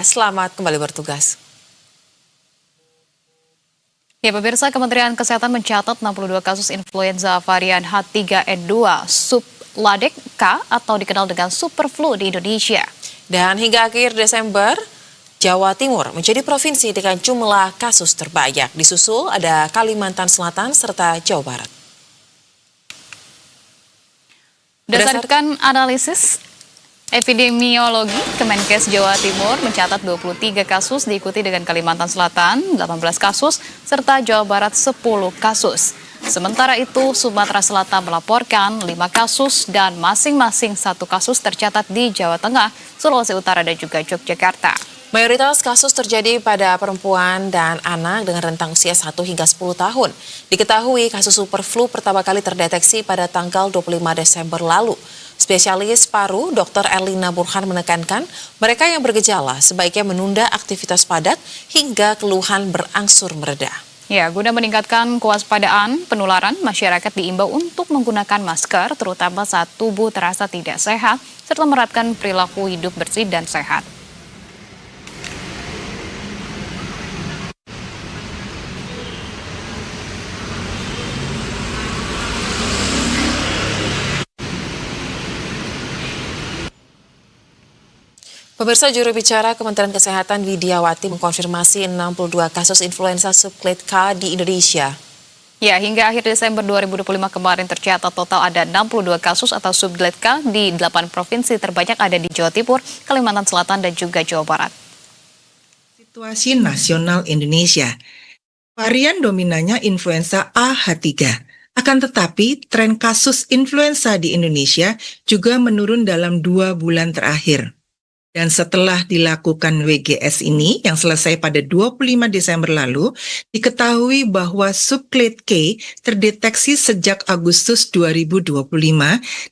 Selamat kembali bertugas. Ya, pemirsa, Kementerian Kesehatan mencatat 62 kasus influenza varian H3N2 subclass K atau dikenal dengan superflu di Indonesia. Dan hingga akhir Desember, Jawa Timur menjadi provinsi dengan jumlah kasus terbanyak. Disusul ada Kalimantan Selatan serta Jawa Barat. Berdasarkan analisis epidemiologi, Kemenkes Jawa Timur mencatat 23 kasus, diikuti dengan Kalimantan Selatan 18 kasus, serta Jawa Barat 10 kasus. Sementara itu, Sumatera Selatan melaporkan 5 kasus dan masing-masing 1 kasus tercatat di Jawa Tengah, Sulawesi Utara, dan juga Yogyakarta. Mayoritas kasus terjadi pada perempuan dan anak dengan rentang usia 1 hingga 10 tahun. Diketahui kasus superflu pertama kali terdeteksi pada tanggal 25 Desember lalu. Spesialis paru Dr. Erlina Burhan menekankan mereka yang bergejala sebaiknya menunda aktivitas padat hingga keluhan berangsur mereda. Ya, guna meningkatkan kewaspadaan penularan, masyarakat diimbau untuk menggunakan masker terutama saat tubuh terasa tidak sehat serta menerapkan perilaku hidup bersih dan sehat. Pemirsa, juru bicara Kementerian Kesehatan Widiawati mengkonfirmasi 62 kasus influenza subclass K di Indonesia. Ya, hingga akhir Desember 2025 kemarin tercatat total ada 62 kasus atau subclass K di 8 provinsi, terbanyak ada di Jawa Timur, Kalimantan Selatan, dan juga Jawa Barat. Situasi nasional Indonesia. Varian dominannya influenza AH3. Akan tetapi, tren kasus influenza di Indonesia juga menurun dalam 2 bulan terakhir. Dan setelah dilakukan WGS ini yang selesai pada 25 Desember lalu, diketahui bahwa subclass K terdeteksi sejak Agustus 2025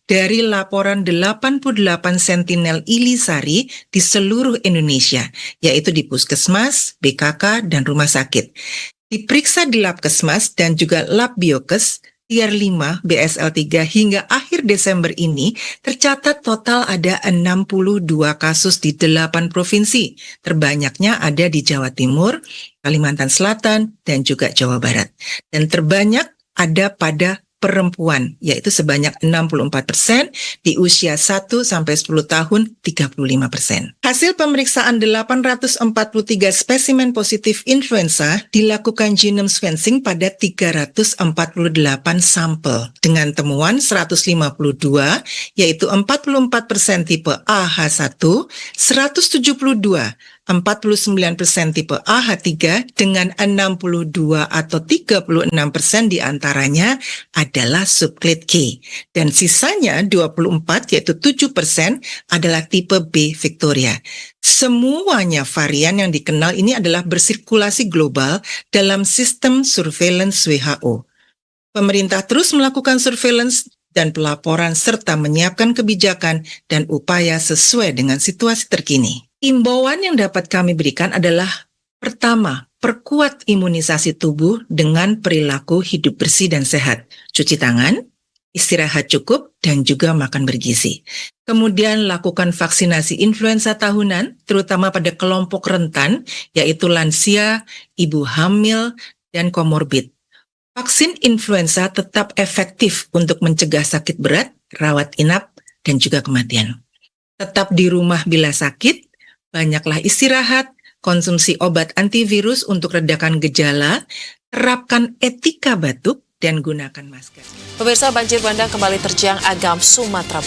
dari laporan 88 sentinel Ilisari di seluruh Indonesia, yaitu di puskesmas, BKK, dan rumah sakit. Diperiksa di Labkesmas dan juga Lab Biokes, Tier 5 BSL3 hingga akhir Desember ini tercatat total ada 62 kasus di 8 provinsi. Terbanyaknya ada di Jawa Timur, Kalimantan Selatan, dan juga Jawa Barat. Dan terbanyak ada pada perempuan, yaitu sebanyak 64%, di usia 1-10 tahun 35%. Hasil pemeriksaan 843 spesimen positif influenza dilakukan genome sequencing pada 348 sampel dengan temuan 152, yaitu 44% tipe AH1, 172 49% tipe AH3 dengan 62 atau 36% diantaranya adalah subclass K. Dan sisanya 24 yaitu 7% adalah tipe B Victoria. Semuanya varian yang dikenal ini adalah bersirkulasi global dalam sistem surveillance WHO. Pemerintah terus melakukan surveillance dan pelaporan serta menyiapkan kebijakan dan upaya sesuai dengan situasi terkini. Imbauan yang dapat kami berikan adalah, pertama, perkuat imunisasi tubuh dengan perilaku hidup bersih dan sehat. Cuci tangan, istirahat cukup, dan juga makan bergizi. Kemudian lakukan vaksinasi influenza tahunan, terutama pada kelompok rentan, yaitu lansia, ibu hamil, dan komorbid. Vaksin influenza tetap efektif untuk mencegah sakit berat, rawat inap, dan juga kematian. Tetap di rumah bila sakit, banyaklah istirahat, konsumsi obat antivirus untuk redakan gejala, terapkan etika batuk, dan gunakan masker. Pemirsa, banjir bandang kembali terjang Agam, Sumatera